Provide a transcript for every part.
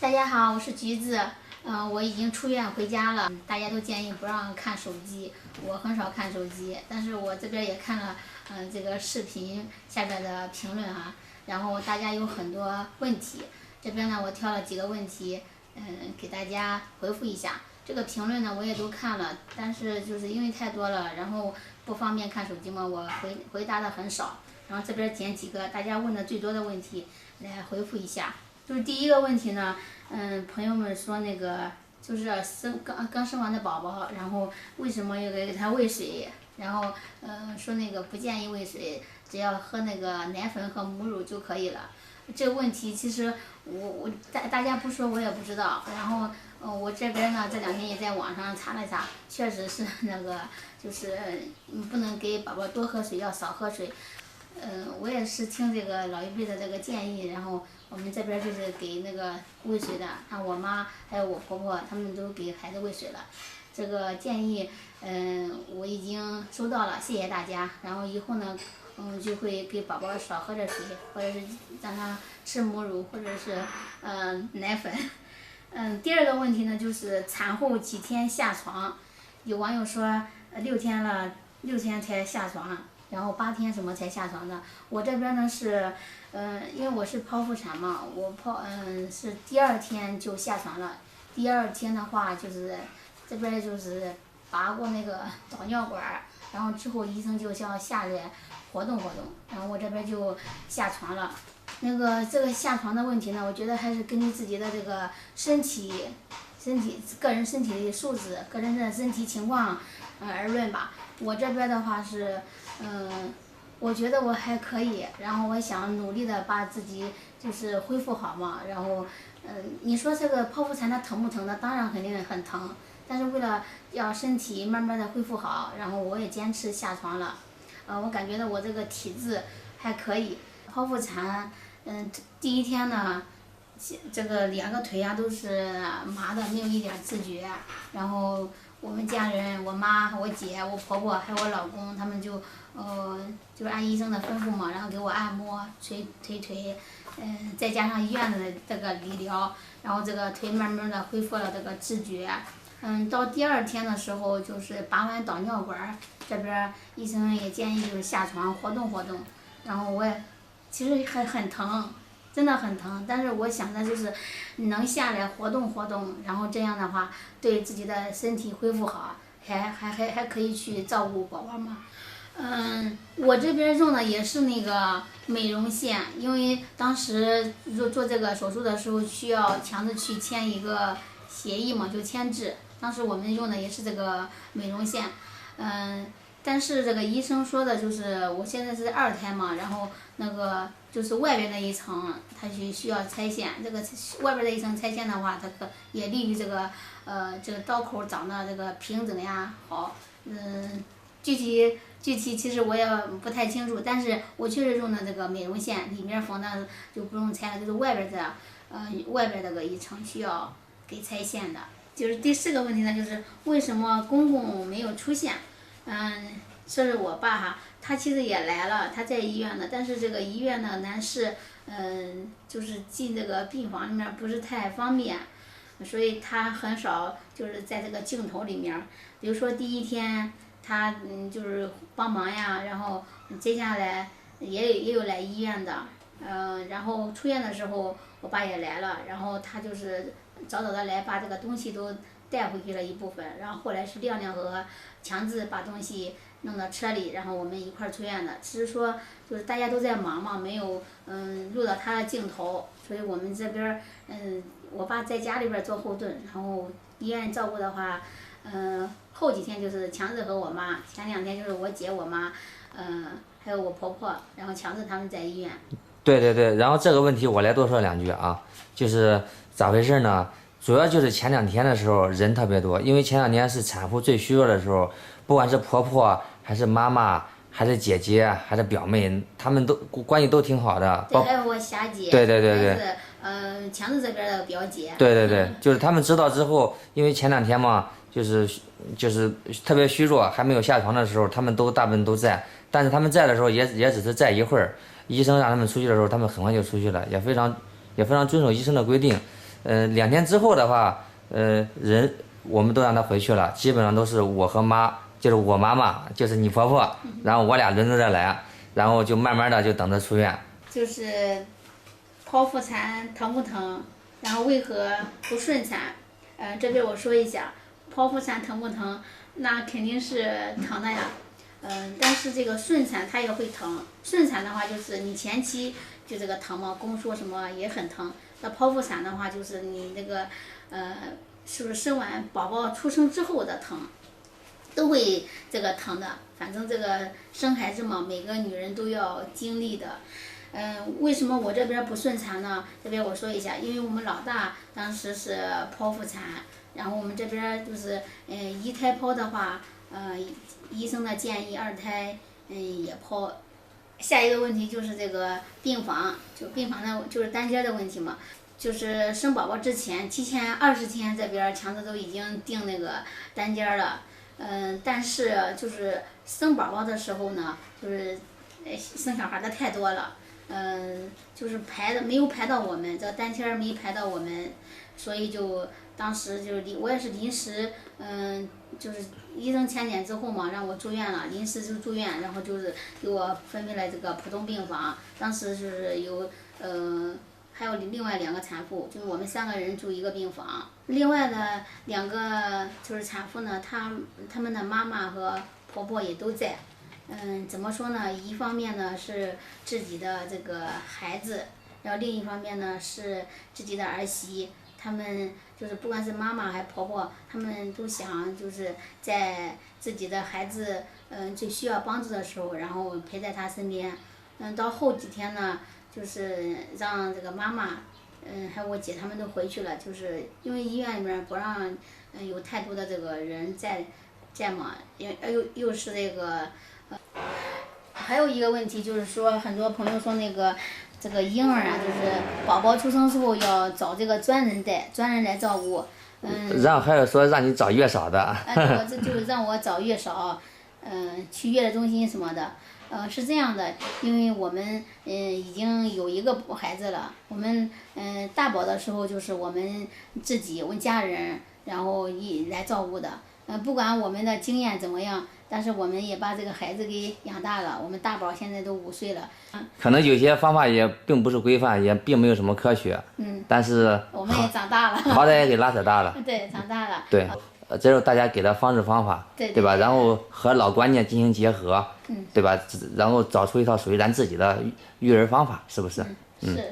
大家好，我是橘子。我已经出院回家了。大家都建议不让看手机，我很少看手机，但是我这边也看了，这个视频下边的评论啊，然后大家有很多问题，这边呢我挑了几个问题，给大家回复一下。这个评论呢我也都看了，但是就是因为太多了，然后不方便看手机嘛，我回答的很少。然后这边捡几个大家问的最多的问题来回复一下。就是第一个问题呢，朋友们说那个就是刚生完的宝宝，然后为什么要给他喂水？然后说那个不建议喂水，只要喝那个奶粉和母乳就可以了。这个问题其实大家不说我也不知道。然后我这边呢这2天也在网上查了查，确实是那个就是不能给宝宝多喝水，要少喝水。我也是听这个老一辈的这个建议，然后我们这边就是给那个喂水的，像我妈还有我婆婆，他们都给孩子喂水了。这个建议，我已经收到了，谢谢大家。然后以后呢，就会给宝宝少喝点水，或者是让他吃母乳，或者是奶粉。第二个问题呢，就是产后几天下床，有网友说6天了，6天才下床。然后8天什么才下床的？我这边呢是，因为我是剖腹产嘛，我是第2天就下床了。第2天的话就是这边就是拔过那个导尿管，然后之后医生就叫下来活动活动，然后我这边就下床了。这个下床的问题呢，我觉得还是根据自己的这个个人身体的素质、个人的身体情况而论吧。我这边的话是。我觉得我还可以，然后我想努力的把自己就是恢复好嘛，然后，你说这个剖腹产它疼不疼呢？当然肯定很疼，但是为了要身体慢慢的恢复好，然后我也坚持下床了，我感觉到我这个体质还可以。剖腹产，第1天呢，这个2个腿啊都是麻的，没有一点自觉，然后。我们家人，我妈、我姐、我婆婆还有我老公，他们就是按医生的吩咐嘛，然后给我按摩、捶腿，再加上医院的这个理疗，然后这个腿慢慢的恢复了这个知觉。到第2天的时候，就是拔完导尿管，这边医生也建议就是下床活动活动，然后我也其实很疼。真的很疼，但是我想的就是能下来活动活动，然后这样的话对自己的身体恢复好，还可以去照顾宝宝嘛。我这边用的也是那个美容线，因为当时做这个手术的时候需要强制去签一个协议嘛，就签字。当时我们用的也是这个美容线，但是这个医生说的就是我现在是2胎嘛，然后那个就是外边的一层，它需要拆线。这个外边的一层拆线的话，它也利于这个刀口长得这个平整呀好。具体其实我也不太清楚，但是我确实用的这个美容线，里面缝的就不用拆了，就是外边这个一层需要给拆线的。就是第4个问题呢，就是为什么公公没有出现？这是我爸哈，他其实也来了，他在医院呢，但是这个医院的男士，就是进这个病房里面不是太方便，所以他很少就是在这个镜头里面。比如说第1天，他就是帮忙呀，然后接下来也有来医院的，然后出院的时候我爸也来了，然后他就是早早的来把这个东西都带回去了一部分，然后后来是亮亮和强制把东西弄到车里，然后我们一块儿出院的。只是说就是大家都在忙嘛，没有录到他的镜头，所以我们这边我爸在家里边做后盾，然后医院照顾的话，后几天就是强制和我妈，前2天就是我姐、我妈，还有我婆婆，然后强制他们在医院。对，然后这个问题我来多说2句啊，就是咋回事呢？主要就是前2天的时候人特别多，因为前2天是产妇最虚弱的时候，不管是婆婆还是妈妈还是姐姐还是表妹，他们都关系都挺好的。对，还有我霞姐。对。强子这边的表姐。对，就是他们知道之后，因为前2天嘛，就是特别虚弱，还没有下床的时候，他们大部分都在，但是他们在的时候也只是在一会儿，医生让他们出去的时候，他们很快就出去了，也非常遵守医生的规定。2天之后的话，人我们都让他回去了，基本上都是我和妈，就是我妈妈，就是你婆婆，然后我俩轮着着来，然后就慢慢的就等着出院。就是剖腹产疼不疼？然后为何不顺产？这边我说一下，剖腹产疼不疼？那肯定是疼的呀。但是这个顺产它也会疼。顺产的话就是你前期就这个疼嘛，宫缩什么也很疼。那剖腹产的话就是你那个是不是生完宝宝出生之后的疼，都会这个疼的。反正这个生孩子嘛，每个女人都要经历的。为什么我这边不顺产呢？这边我说一下，因为我们老大当时是剖腹产，然后我们这边就是一胎剖的话，医生的建议2胎也剖。下一个问题就是这个病房，就病房的就是单间的问题嘛，就是生宝宝之前提前20天这边强制都已经订那个单间了，但是就是生宝宝的时候呢，就是生小孩的太多了。就是没有排到我们这个单间没排到我们，所以就当时就我也是临时，就是医生签检之后嘛，让我住院了，临时就住院，然后就是给我分配了这个普通病房。当时就是有还有另外2个产妇，就是我们3个人住一个病房。另外的2个就是产妇呢，他们的妈妈和婆婆也都在。怎么说呢？一方面呢是自己的这个孩子，然后另一方面呢是自己的儿媳。他们就是不管是妈妈还是婆婆，他们都想就是在自己的孩子最需要帮助的时候，然后陪在他身边。到后几天呢，就是让这个妈妈，还有我姐他们都回去了，就是因为医院里面不让有太多的这个人在嘛，又是这个。还有一个问题就是说，很多朋友说这个婴儿啊，就是宝宝出生之后要找这个专人来照顾。还有说让你找月嫂的。这就是让我找月嫂，去月子中心什么的。是这样的，因为我们已经有一个孩子了，我们大宝的时候就是我们自己我们家人然后来照顾的。不管我们的经验怎么样，但是我们也把这个孩子给养大了。我们大宝现在都5岁了。可能有些方法也并不是规范，也并没有什么科学。但是我们也长大了。好歹也给拉扯大了。对，长大了。对，这是大家给的方式方法，对吧？然后和老观念进行结合，对吧？然后找出一套属于咱自己的育儿方法，是不是？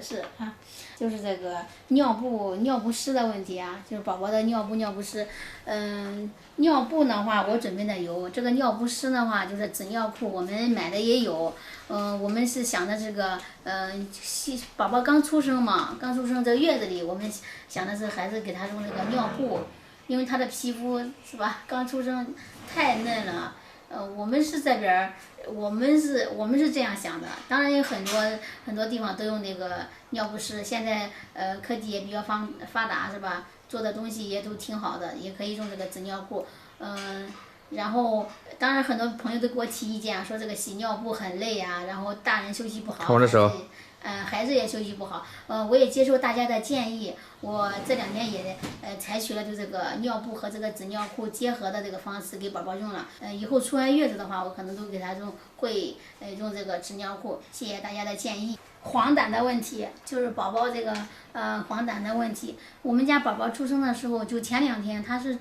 是啊。就是这个尿不湿的问题啊，就是宝宝的尿不湿。尿布的话我准备的有，这个尿不湿的话就是纸尿裤我们买的也有。我们是想的这个宝宝刚出生嘛，刚出生这个月子里，我们想的是还是给他用那个尿布，因为他的皮肤是吧，刚出生太嫩了。我们是这边儿，我们是这样想的。当然有很多地方都用那个尿不湿，现在科技也比较发达是吧？做的东西也都挺好的，也可以用这个纸尿裤。然后当然很多朋友都给我提意见，说这个洗尿布很累啊，然后大人休息不好。孩子也休息不好。我也接受大家的建议，我这2年也采取了就这个尿布和这个纸尿裤结合的这个方式给宝宝用了。以后出完月子的话，我可能都给他用这个纸尿裤。谢谢大家的建议。黄疸的问题就是宝宝这个黄疸的问题。我们家宝宝出生的时候，就前2天他是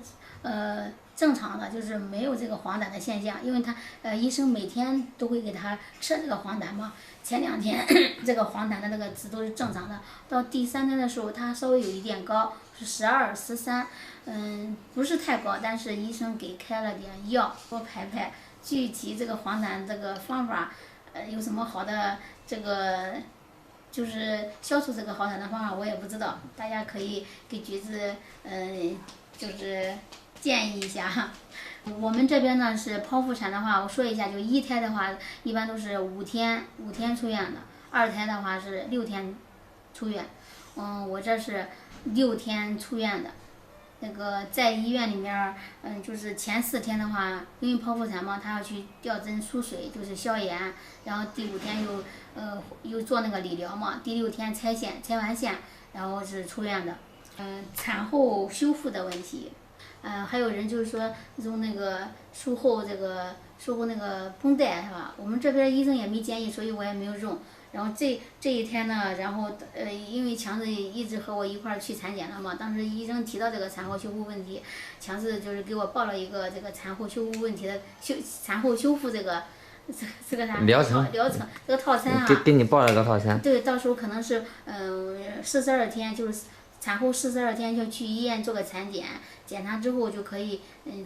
正常的，就是没有这个黄疸的现象，因为他医生每天都会给他测这个黄疸嘛。前2天这个黄疸的那个值都是正常的，到第3天的时候他稍微有一点高，是12、13，不是太高，但是医生给开了点药给我排。具体这个黄疸这个方法，有什么好的这个就是消除这个黄疸的方法我也不知道，大家可以给橘子就是建议一下。我们这边呢是剖腹产的话，我说一下，就1胎的话一般都是5天出院的，2胎的话是6天出院。我这是6天出院的。那个在医院里面，就是前4天的话，因为剖腹产嘛，他要去吊针输水，就是消炎，然后第5天又做那个理疗嘛，第6天拆完线，然后是出院的。产后修复的问题，还有人就是说用那个术后那个绷带是吧？我们这边医生也没建议，所以我也没有用。然后这一天呢，然后因为强子一直和我一块儿去产检了嘛，当时医生提到这个产后修复问题，强子就是给我报了一个这个产后修复问题的产后修复这个啥疗程这个套餐啊，给你报了个套餐。对，到时候可能是42天，就是产后42天就去医院做个产检，检查之后就可以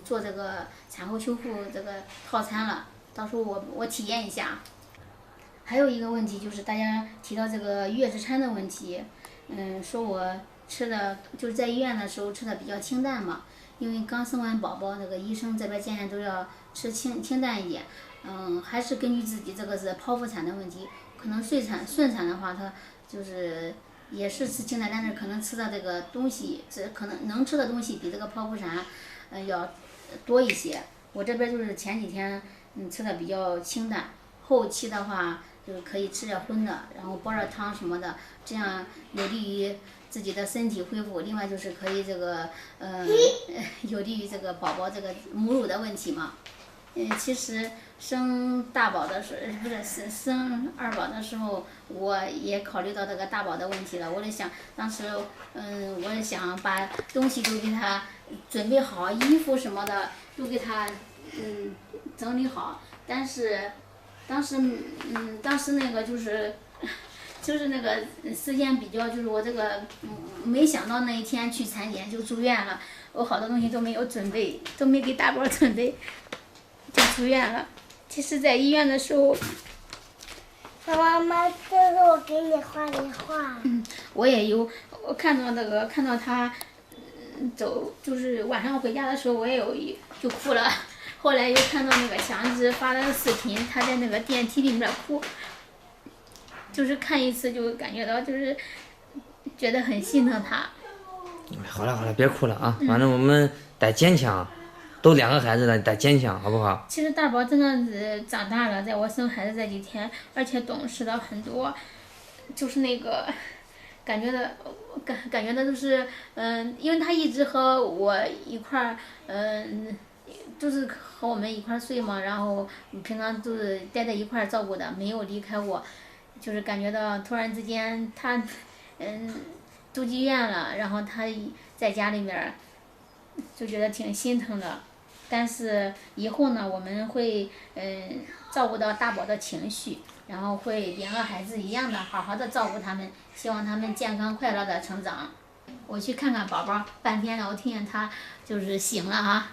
做这个产后修复这个套餐了。到时候我体验一下。还有一个问题就是大家提到这个月子餐的问题，说我吃的就是在医院的时候吃的比较清淡嘛，因为刚生完宝宝，那个医生这边建议都要吃清淡一点，还是根据自己这个是剖腹产的问题，可能顺产的话，它就是也是吃清淡，但是可能吃的这个东西，这可能能吃的东西比这个剖腹产，要多一些。我这边就是前几天吃的比较清淡，后期的话就是可以吃点荤的，然后煲点汤什么的，这样有利于自己的身体恢复。另外就是可以这个有利于这个宝宝这个母乳的问题嘛。其实生大宝的时候，不是生二宝的时候，我也考虑到这个大宝的问题了。我在想，当时我也想把东西都给他准备好，衣服什么的都给他整理好，但是当时那个就是那个时间比较，就是我这个没想到那一天去产检就住院了，我好多东西都没有准备，都没给大宝准备，就住院了。其实，在医院的时候，妈，这是我给你画的画。我也有，我看到他走，就是晚上回家的时候，我也就哭了。后来又看到那个强子发了个视频，他在那个电梯里面哭，就是看一次就感觉到就是觉得很心疼他。好了，别哭了啊！反正我们得坚强，都2个孩子了，得坚强，好不好？其实大宝真的是长大了，在我生孩子这几天，而且懂事了很多，就是那个感觉的都是因为他一直和我一块儿就是和我们一块儿睡嘛，然后平常都是待在一块儿照顾的，没有离开我，就是感觉到突然之间他住进院了，然后他在家里面就觉得挺心疼的。但是以后呢，我们会照顾到大宝的情绪，然后会2个孩子一样的好好的照顾他们，希望他们健康快乐的成长。我去看看宝宝，半天了，我听见他就是醒了啊。